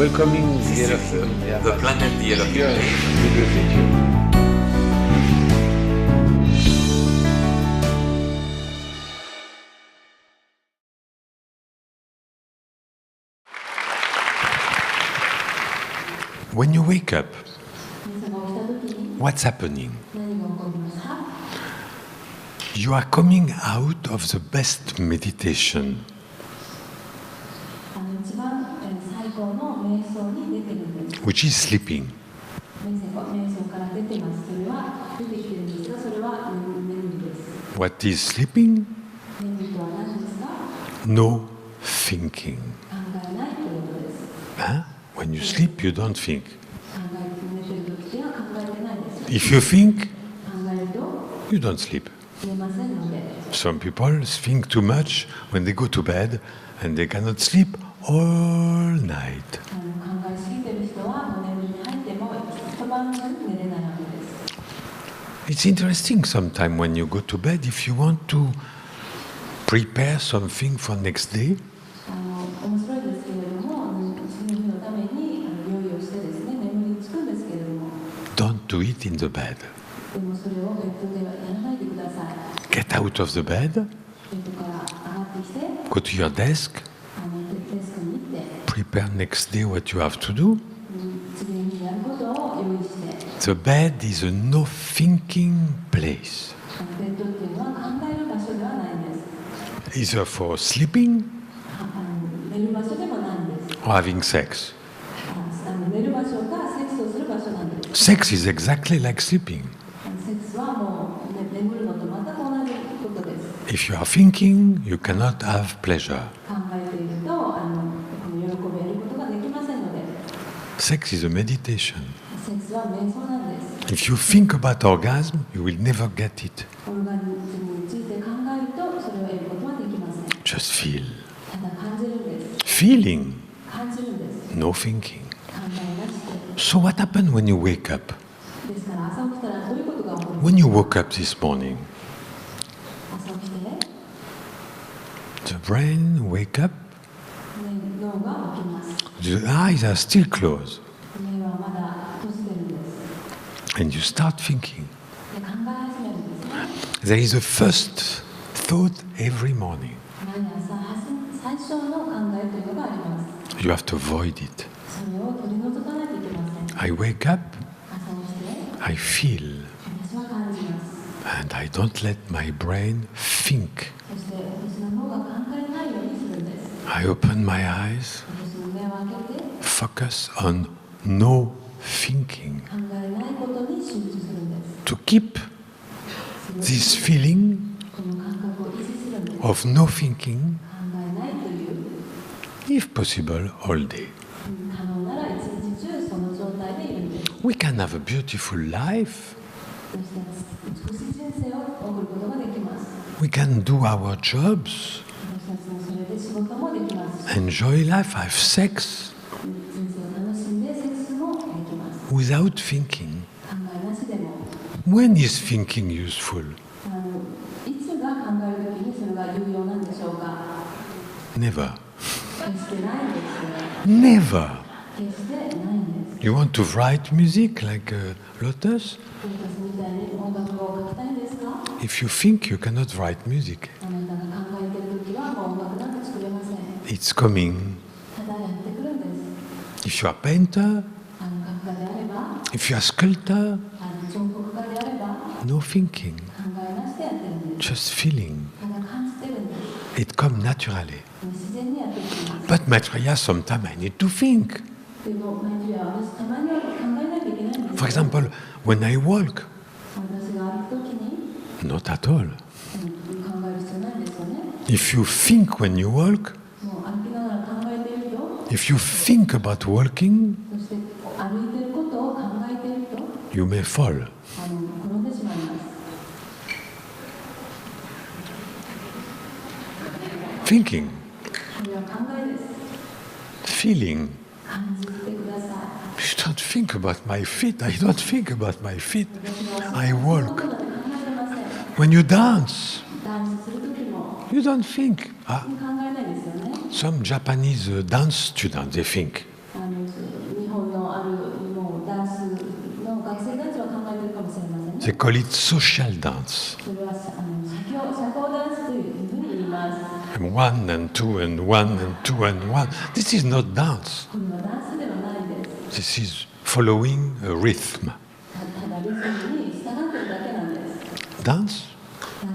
welcoming the C'est elephant. Yeah, the but planet the elephant. here, we will fit you. When you wake up, 皆さんが起きた時に what's happening? 何が起こりますか？ You are coming out of the best meditation. 一番最高の瞑想に出てるんです。 Which is sleeping. 瞑想から出てます。それは出てきてるんですが、それは眠りです。 What is sleeping? 眠りとは何ですか？ No thinking. 考えないということです。 Huh? When you sleep, you don't think. 寝てる時は考えてないです。 If you think, 考えると you don't sleep. 寝ませんので、 Some people think too much when they go to bed and they cannot sleep all night. 考えすぎてる人はもう眠りに入っても一晩中寝れないわけです。 It's interesting sometimes when you go to bed, if you want to prepare something for next day, 面白いですけれども、次の日のために用意をしてですね、眠りにつくんですけれども、 don't do it in the bed. でもそれをベッドではやらないでください。 Get out of the bed, ベッドから上がってきて、 go to your desk, デスクに行って、 prepare next day what you have to do. 次の日にやることを用意して、 The bed is a no thinking place, ベッドっていうのは考える場所ではないんです。 either for sleeping 寝る場所でもないんです。 or having sex. 寝る場所かセックスをする場所なんです。 Sex is exactly like sleeping. セックスはもう、眠るのと全く同じことです。 If you are thinking, you cannot have pleasure. 考えているとこの喜びを得ることができませんので、 Sex is a meditation. セックスは瞑想なんです。 If you think about orgasm, you will never get it. オルガニズムについて考えるとそれを得ることはできません。 Just feel. ただ感じるんです。 Feeling, 感じるんです。 no thinking. 考えなしで。 So what happened when you wake up? ですから朝起きたらどういうことが起こる？ When you woke up this morning, 朝起きてね、 the brain wake up, 脳が起きます。 the eyes are still closed, 目はまだ閉じてるんです。 and you start thinking. で、考え始めるんですね。 There is a first thought every morning. 毎朝最初の考えというのがあります。 You have to avoid it. それを取り除かないといけません。 I wake up, 朝起きて、 I feel, 私は感じます。 and I don't let my brain think. そして私の脳が考えないようにするんです。 I open my eyes, 私の目を開けて、 focus on no thinking. 考えないことに集中するんです。 To keep this feeling この感覚を維持するんです。 of no thinking, 考えないという、if possible, all day. 可能なら一日中その状態でいるんです。 We can have a beautiful life. そして美しい人生を送ることができます。 We can do our jobs, 私たちもそれで仕事もできますし、 enjoy life, have sex 人生を楽しんでセックスもできます。 without thinking. 考えなしでも、 When is thinking useful? いつが考えるときにそれが有用なんでしょうか？ Never. 決してないんです。 Never. 決してないんです。 You want to write music like Lotus? 私みたいに音楽を書きたいんですか？ If you think, you cannot write music. あなたが考えているときはもう音楽なんて作れません。 It's coming. ただやってくるんです。 If you are a painter, 画家であれば、 if you are a sculptor, 彫刻家であれば、 no thinking, 考えなしでやってるんです。 just feeling. ただ感じてるんです。 It comes naturally. 自然にやってきます。 But Maitreya, sometimes I need to think. でも、毎日は私たまには考えないといけないんです。 For example, when I walk, 私が歩くときに、 not at all. 考える必要ないんですよね。 If you think when you walk, もう歩きながら考えていると、 if you think about walking, そして歩いていることを考えていると、 you may fall. 転んでしまいます。 Thinking, これは考えです。 feeling. 感じてください。 You don't think about my feet. I don't think about my feet. I walk. 考えてません。 When you dance, ダンスするときも you don't think. 考えないですよね。 Some Japanese dance students, they think. 日本のあるもうダンスの学生たちは考えてるかもしれませんね。 They call it social dance. それは社交ダンスというふうに言います。 And 1 and 2 and 1 and 2 and 1. This is not dance. これはダンスではないです。 This is following a rhythm. ただリズムに従ってるだけなんです。 Dance? ダン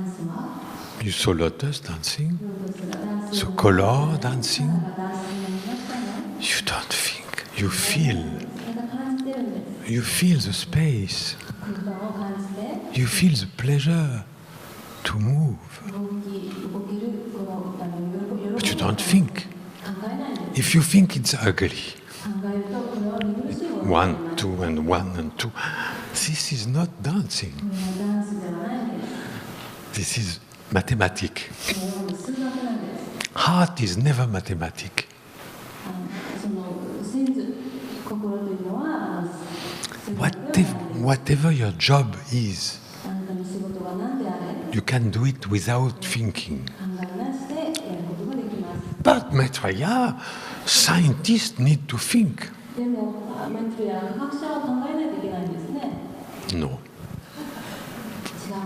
スは You saw Lotus dancing? ロートスがダンス So の color dancing? ダンスになりましたね。 You don't think. You feel. それが感じてるんです。 You feel the space. 空間を感じて You feel the pleasure to move. 動けるこの喜び But you don't think. 考えないんです。 If you think it's ugly, 考えるとこれは見苦しいものになりま 1, す。 2, and 1 and 2, this is not dancing. これはダンスではないんです。 This is mathematic. これは数学なんです。 Heart is never mathematic. その心というのは数学ではないです。 Whatever your job is, あなたの仕事が何であれ you can do it without thinking. 考えなしでやることができます。 But Maitreya, scientists need to think. でもマイトレや科学者は考えないといけないんですね。 No. 違う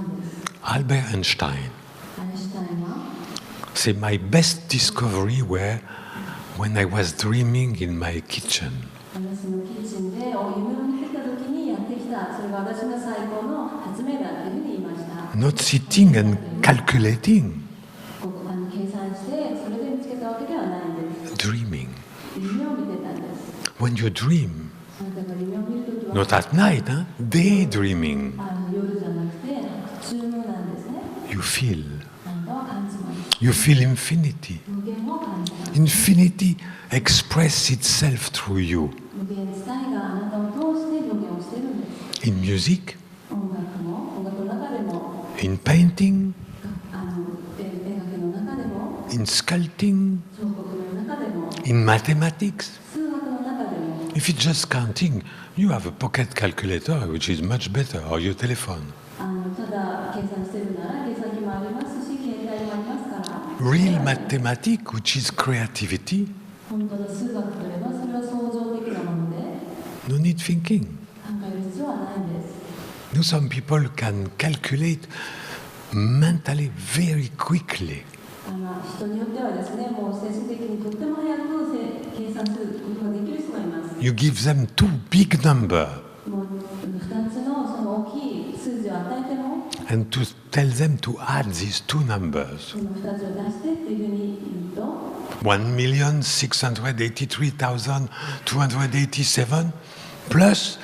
んです。 Albert Einstein アインシュタインは said my best discovery were when I was dreaming in my kitchen. 私のキッチンで夢を見てた時にやってきた、それが私の最高の発明だというふうに言いました。 Not sitting and calculating, 計算してそれで見つけたわけではないんです。 dreaming. 夢を見てたんです。 When you dream, あなたが夢を見るときは not at night, huh? Daydreaming, 夜じゃなくて白昼なんですね。 you feel. あなたは感じます。 You feel infinity. 無限を感じます。 Infinity expresses itself through you. 無限自体があなたを通して表現をしているんです。 In music, 音楽の中でも、 in painting, 絵描きの中でも、 in sculpting, 彫刻の中でも、 in mathematics. 数学の中でも、 If it's just counting, you have a pocket calculator, which is much better, or your telephone. ただ計算してるなら計算機もありますし、携帯もありますから。 Real mathematics, which is creativity, 本当の数学というのはそれは創造的なもので、 no need thinking. 考える必要はないんです。 You know, some people can calculate mentally very quickly. 人によってはですね、もう精神的にとっても早く計算することができる人がいます。 You give them two big numbers もう2つのその大きい数字を与えても、 and to tell them to add these two numbers. その2つを出してっていうふうに言うと、 1,683,287 plus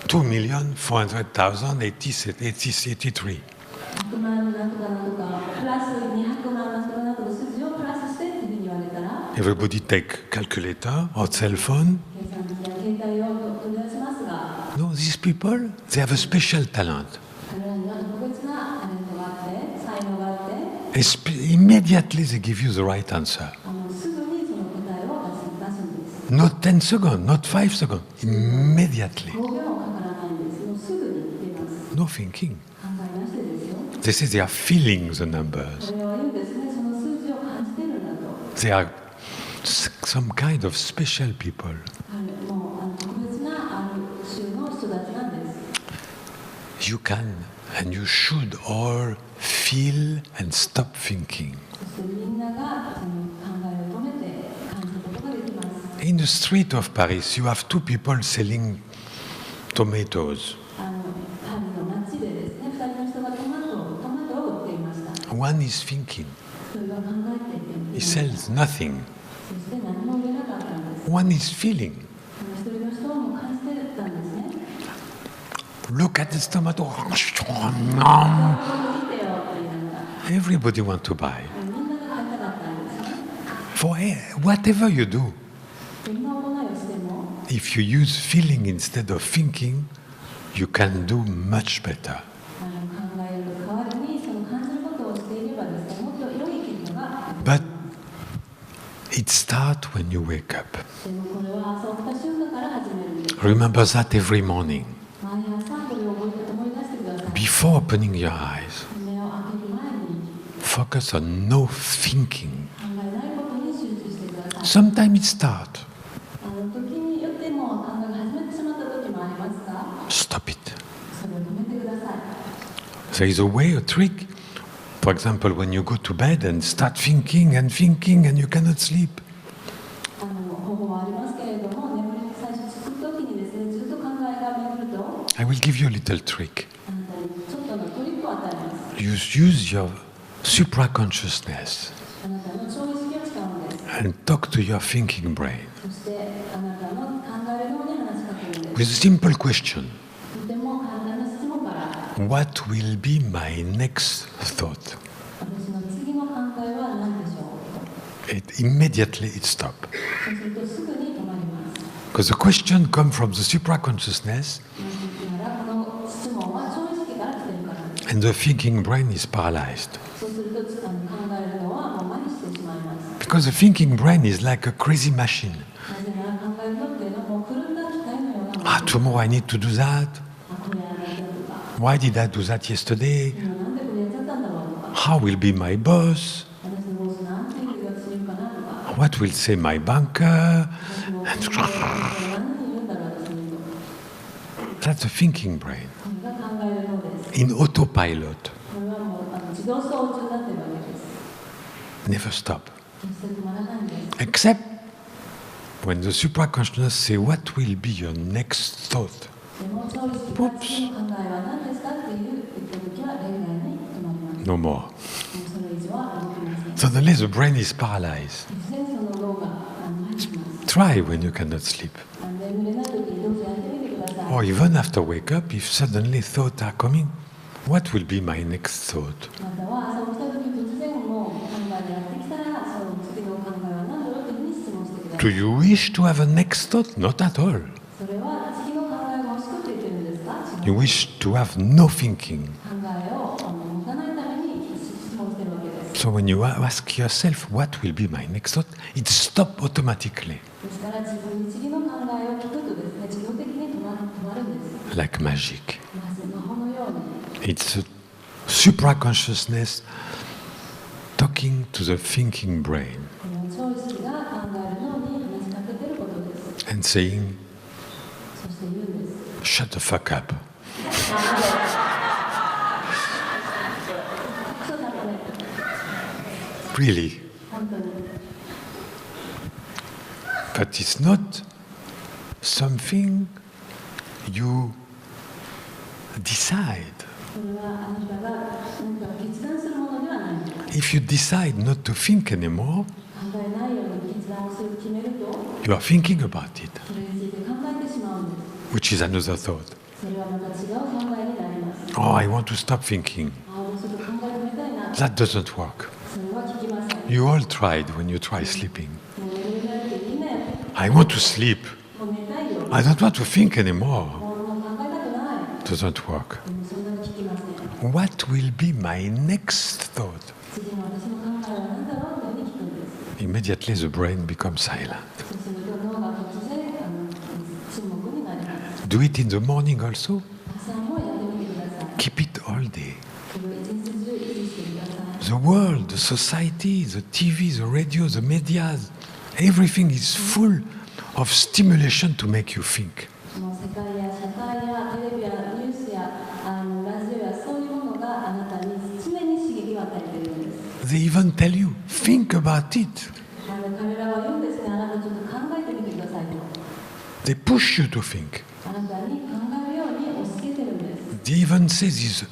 2,400,083. 100万なんとかなんとか、プラス200万なんとかなんとか数字をプラスしてっていうふうに言われたら、 Everybody take calculator or cell phone. 計算機や携帯を取り出しますが、 No, these people, they have a special talent. 彼らには特別なタレントがあって、才能があって、 Immediately they give you the right answer. すぐにその答えを出すんです。 Not 10 seconds, not 5 seconds. Immediately. 5秒もかからないんです。もうすぐに出ます。 No thinking. 考えなしでですよ。 They say they are feeling the numbers. これは言うんですね。その数字を感じてるんだと。 They are some kind of special people. もう特別なある種の人たちなんです。 You can and you should all feel and stop thinking. そしてみんながその考えを止めて感じることができます。 In the street of Paris, you have two people selling tomatoes. パリの街でですね、2人の人がトマトを売っていました。 One is thinking. それが考えていて、 He sells nothing. そして何も売れなかったんです。 One is feeling. 一人の人も感じてたんですね。 Look at this tomato. 見てよって言いながら、 Everybody wants to buy. みんなが買いたかったんですね。 For whatever you do, どんな行いをしても、 if you use feeling instead of thinking, you can do much better. 考える代わりにその感じることをしていればですね、もっと良い結果が。 But it starts when you wake up. でもこれは朝起きた瞬間から始めるんです。 Remember that every morning. 毎朝これを思い出してください。 Before opening your eyes, 目を開ける前に focus on no thinking. 考えないことに集中してください。 Sometimes it starts. 時によっても考えが始めてしまった時もありますが、 Stop it. それを止めてください。 There is a way, a trick. For example, when you go to bed and start thinking and thinking and you cannot sleep. 方法はありますけれども、眠りに最初つく時にですね、ずっと考えが巡ると、 I will give you a little trick. あなたにちょっとのトリックを与えます。 You use your supraconsciousness あなたの超意識を使うんです。 and talk to your thinking brain そしてあなたの考える脳に話しかけるんです。 with a simple question. とても簡単な質問から、 What will be my next thought? 私の次の考えは何でしょうと。 Immediately it stops. そうするとすぐに止まります。 Because the question comes from the supraconsciousness なぜならこの質問は超意識から来ているからです。 and the thinking brain is paralyzed. そうすると考えるのはもう麻痺してしまいます。 Because the thinking brain is like a crazy machine. なぜなら考えるのっていうのはもう狂った機械のようなもの。 Tomorrow I need to do that. これやらなきゃとか、 Why did I do that yesterday? 今なんでこれやっちゃったんだろうとか、 How will be my boss? 私のボスなんて言うやついるかなとか、 What will say my banker? 私の何人いるんだろう私にと。 That's the thinking brain これが考えるのです。 in autopilot. これはもう自動操縦になっているわけです。 Never stop. 決して止まらないんです。 Except when the supraconsciousness say, what will be your next thought? でも超意識が次の考えは何ですかって言った時は例外に止まります。 No more. もうそれ以上は動きません。 Suddenly the brain is paralyzed. 突然その脳が入ってきます。 Try when you cannot sleep. 眠れない時にどうぞやってみてください。 Or even after wake up, if suddenly thoughts are coming, what will be my next thought? または朝起きた時突然もう考えがやってきたら、その次の考えは何だろうというふうに質問してくださ Do い。 you wish to have a next thought? Not at all. それは次の考えが欲しくて言ってるんですか？違 You う。 wish to have no thinking. 考えを持たないために質問してるわけです。 So when you ask yourself, what will be my next thought? It stops automatically, ですから自分に次の考えを聞くとですね、自動的に止まるんです。 like magic. まず魔法のように。 It's a supraconsciousness talking to the thinking brain この超意識が考える脳に話しかけてることです。 and saying, そして言うんです。 shut the fuck up. そうだね。 Really. 本当に。 But it's not something you decide. これはあなたが何か決断するものではない。 If you decide not to think anymore, 考えないように決断をする決めると、 you are thinking about it, それについて考えてしまうんです。 which is another thought. それはまた違う考えになります。 Oh, I want to stop thinking. ああ、もうちょっと考えてみたいな。 That doesn't work. それは聞きません。 You all tried when you try sleeping. もう眠れないってみんなやってる。 I want to sleep. もう寝たいよ。 I don't want to think anymore. もう考えたくない。 Doesn't work. でもそんなに聞きません。 What will be my next thought? 次の私の考えは何だろうというふうに聞くんです。 Immediately the brain becomes silent. そうすると脳が突然沈黙になります。 Do it in the morning also. 朝もやってみてください。 Keep it all day. それを一日中維持してください。 The world, the society, the TV, the radio, the media, everything is full of stimulation to make you think. もう世界や社会やテレビやニュースやラジオやそういうものがあなたに常に刺激を与えているんです。 They even tell you, think about it. 彼らは言うんですね、あなたちょっと考えてみてくださいと。 They push you to think. あなたに考えるように押し付けてるんです。 They even say this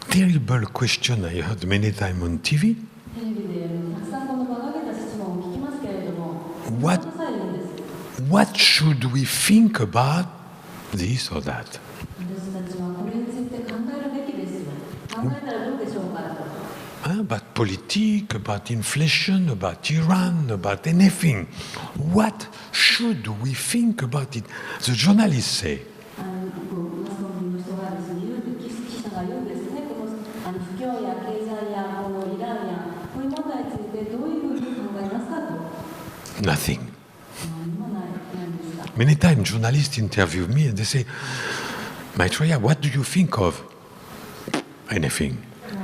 terrible question I heard many times on TV. テレビでたくさんこの馬鹿げた質問を聞きますけれども、 What? その際にです。 What should we think about this or that? 私たちはこれについて考えるべきですよ。考えたらどうでしょうかと。 About politics, about inflation, about Iran, about anything. What should we think about it? The journalists say, マスコミの人がですね、記者が言うんですね、この不況や経済やこのイランやこういう問題についてどういうふうに考えますかと。 nothing. 何もないんですが。 Many times journalists interview me and they say, Maitreya, what do you think of? Anything.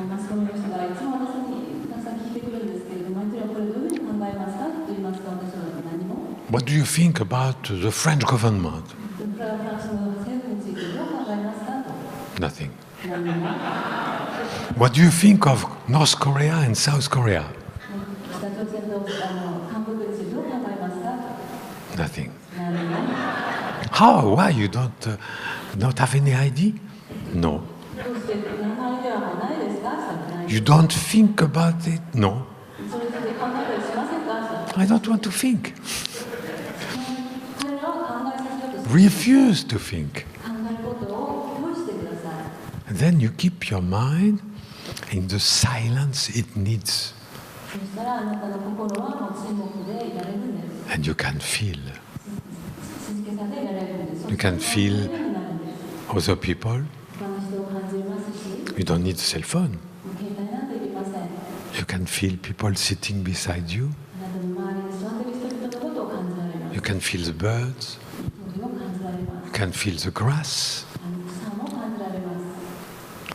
マスコミの人がいつも私にたくさん聞いてくるんですけれども、マイトリはこれどういうふうに考えますかと言いますと、私は何も。What do you think about the French government? フランスの政府についてどう考えますかと。 Nothing. 何も What do you think of North Korea and South Korea? 北朝鮮と韓国についてどう考えますか Nothing. 何も How? Why you don't not have any idea? No. どうして名前ではもうないですかない You don't think about it? No. それについて考えたりしませんか I don't want to think. 彼らは考えさせようとする Refuse to think. 考えることを拒してください Then you keep your mind in the silence it needs. そしたらあなたの心はもう沈黙でいられるんです And you can feel 静けさでいられるんです You can そして feel そういうようになるんです other people. 他の人を感じますし You don't need a cell phone. もう携帯なんていりませんあ You can feel people sitting beside you. なたの周りに座っている人々のことを感じられます You can feel the birds. 鳥を感じられま You す can feel the grass. 草も感じられま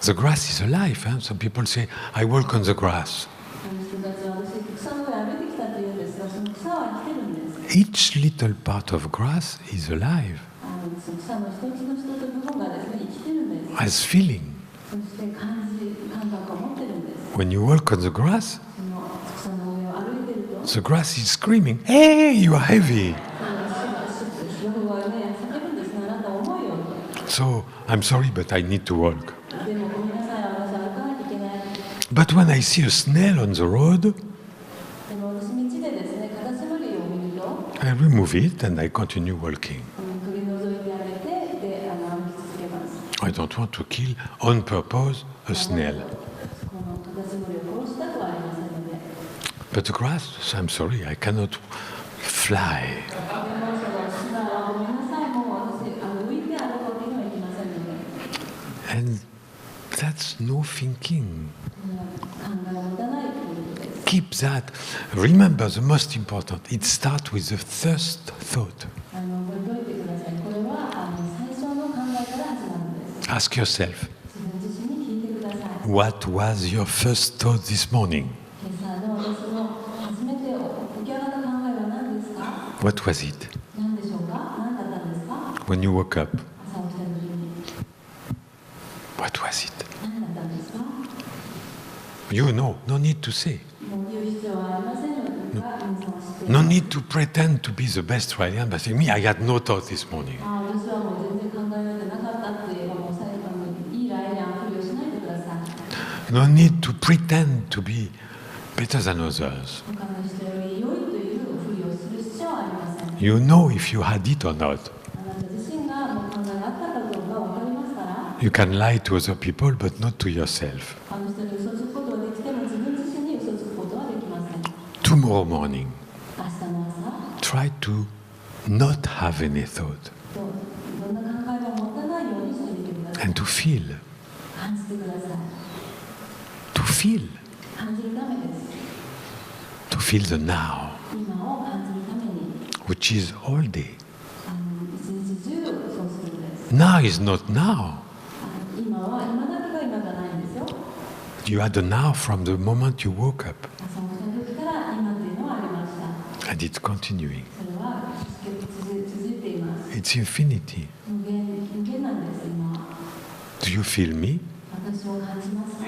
す The grass is alive. Some people say, I walk on the grass. 人たちは私草の上歩いてきたというんですがその草は生きてるんです Each little part of grass is alive, その草の一つの一つの部分がですね生きてるんです has feeling. そして感覚を持ってるんです When you walk on the grass, その草の上を歩いてると the grass is screaming, hey, you are heavy. 芝生はね叫ぶんですねあなた重いよと So I'm sorry, but I need to walk. でもごめんなさい私は歩かなきゃいけない But when I see a snail on the road, でも私道でですねカタツムリを見ると I remove it and I continue walking. 取り除いてあげてで歩き続けます I don't want to kill on purpose a snail. このカタツムリを殺したくはありませんので But the grass, I'm sorry, I cannot fly. でもその砂はごめんなさいもう私浮いて歩くわけにはいきませんので And that's no thinking. 考えを持たないということです Keep that. Remember the most important. It starts with the first thought. 覚えておいてくださいこれは最初の考えから始まるんです Ask yourself, 自分自身に聞いてください what was your first thought this morning? 今朝の私の初めて起き上がった考えは何ですか What was it? 何でしょうか何だったんですか When you woke up, 朝起きた時に what was it? 何だったんですか You know, no need to say. もう言う必要はありませんが皆さんは知ってい No ます need to pretend to be the best Australian, but say, me, I had no thought this morning. 私はもう全然考えられてなかったって言えばもう最後にいいライアンふりをしないでください No need to pretend to be better than others. 他の人より良いというふりをする必要はありません You know if you had it or not. あなた自身がもう考えがあったかどうか分かりますから You can lie to other people, but not to yourself. あの人に嘘つくことはできても自分自身に嘘つくことはできません Tomorrow morning, 明日の朝 try to not have any thought どんな考えも持たないようにしてみてください and to feel. 感じてください To feel. 感じるためです To feel the now, 今を感じるために which is all day. 一日中そうするんです Now is not now. 今は今だけが今じゃないんですよ You had the now from the moment you woke up, 朝起きた時から今っていうのはありました and it's continuing. それは続いています It's infinity. 無限なんです今は Do you feel me? 私を感じますか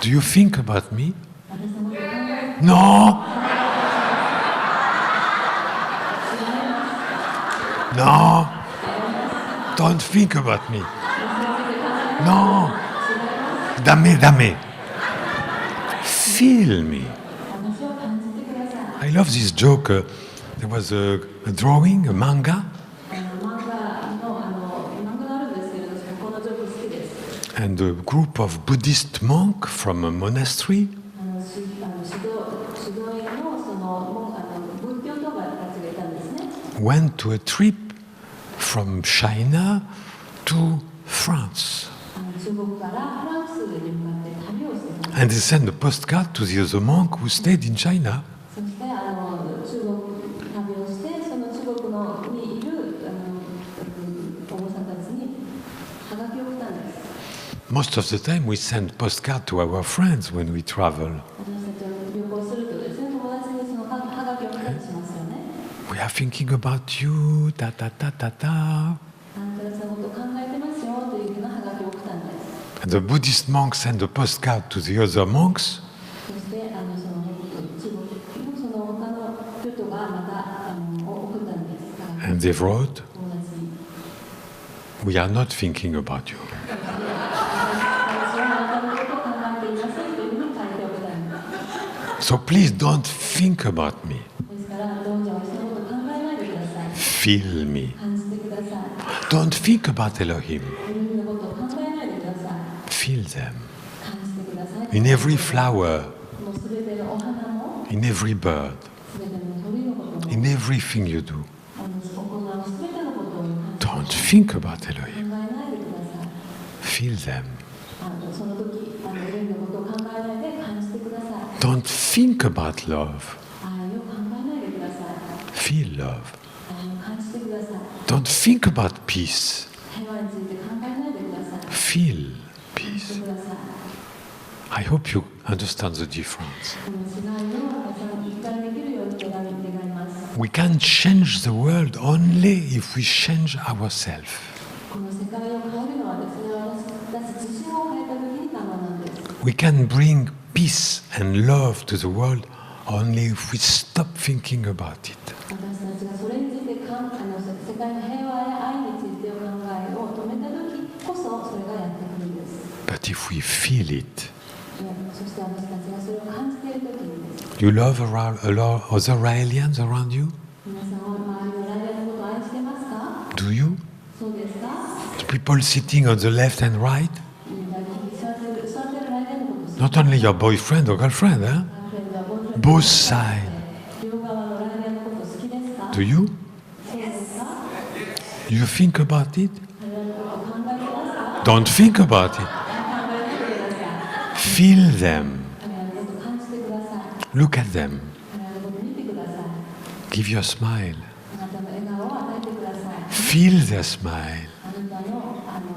Do you think about me? 私のことを考え No! No! Don't think about me. No! Dame, dame. Feel me. 私を感じてください I love this joke. There was a drawing, a manga, 漫画があるんですけれどこのジョーク好きです and a group of Buddhist monks from a monastery 指導員の仏教徒たちがいたんですね went to a trip from China to France. 中国からフランスに向かって旅をしてたんです And they sent a postcard to the other monk who stayed in China. そして中国旅をしてその中国のにいるお坊さんたちにハガキを送ったんです Most of the time we send postcard to our friends when we travel. 私たちは旅行するとですね友達にそ we are thinking about you, ta ta ta ta ta. あなた方のことを考えてますよというふうなハガキを送ったんです。 And the Buddhist monks send a postcard to the other monks. そしてその他の人がまた送ったんです。 And they wrote, 友達に we are not thinking about you. 私はあなたのことを考えていませんというふうに書いておくたんです。 So please don't think about me. ですからどうぞ私のことを考えないでください。 Feel me. 感じてください。 Don't think about Elohim. エロヒムのことを考えないでください。 Feel them. 感じてください。 In every flower, もうすべてのお花も、 in every bird, すべての鳥のことも、 in everything you do. 行うすべてのことを感 Don't think about じ Elohim. 考えないでください。 Feel them. その時、エロヒムのことを考えないで感じてください。 Don't think about love. 愛を考えないでください。 Feel love. 愛を感じてください。 Don't think about peace. 平和について考えないでください。 Feel 感じ peace. てください。 I hope you understand the difference. この違いを皆さんに理解できるように願います。 We can change the world only if we change ourselves. この世界を変えるのはですね、私自身を変えた時に可能なんです。 We can bring peace and love to the world only if we stop thinking about it. 私たちがそれについて世界の平和や愛について考えを止めた時こそそれがやってくるんです。 But if we feel it, そして私たちがそれを感じている時にです。 you love other aliens around you? 皆さんは周りのライアンのことを愛してますか？ Do you? そうですか？ The people sitting on the left and right? 座ってるライアンのことを Not only your boyfriend or girlfriend, huh? Both sides. 両側のライアンのこと好きですか？ Do you? そうですか？ You think about it? 彼らのことを考えてますか？ Don't think about it. 考えてください。 Feel them. 彼らのことを感じてください。 Look at them. 彼らのことを見てください。 Give your smile. あなたの笑顔を与えてください。 Feel their smile. あなたの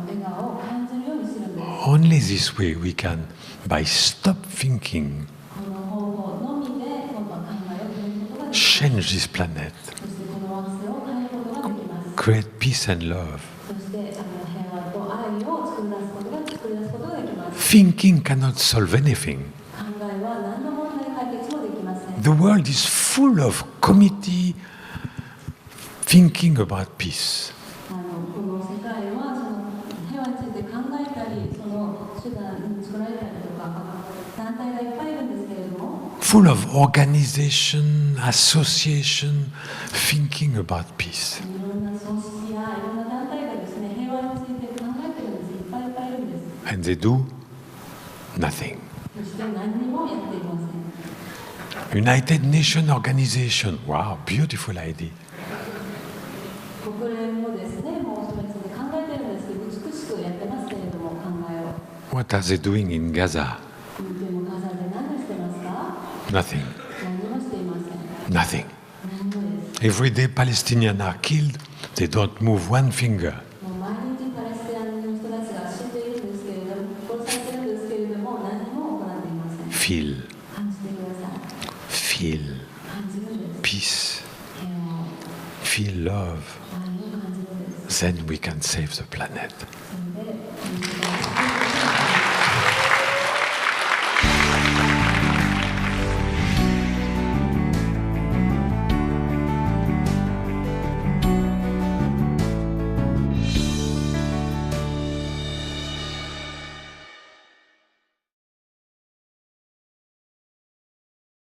笑顔を感じるようにするんです。 Only this way we can, by stop thinking, この方法のみで今度は考えを変えることができます。 change this planet, そしてこの惑星を変えることができます。 create peace and love. そして平和と愛を作り出すことができます。 Thinking cannot solve anything. 考えは何の問題解決もできません。 The world is full of committee thinking about peace. この世界はその平和について考えたり、その手段に作られたりとか団体がいっぱいいるんですけれども、 Full of organization, association, thinking about peace. いろんな組織やいろんな団体がですね、平和について考えてるんです。いっぱいいっぱいいるんです。 And they do nothing. そして何にもやっていません。 United Nations Organization. Wow, beautiful idea. 国連もですね、もうそれについて考えてるんですけど、美しくやってますけれども、考えを。 What are they doing in Gaza? でもガザで何をしてますか？ Nothing. 何もしていません。 Nothing. 何もです。 Every day Palestinians are killed. They don't move one finger. もう毎日パレスチナの人たちが死んでいるんですけれども、殺されているんですけれども、何も行っていません。 Feel, 感じてください。 feel 感じるんです。 peace, 平和を、 feel love. 愛を感じるんです。 Then we can save the planet. それで、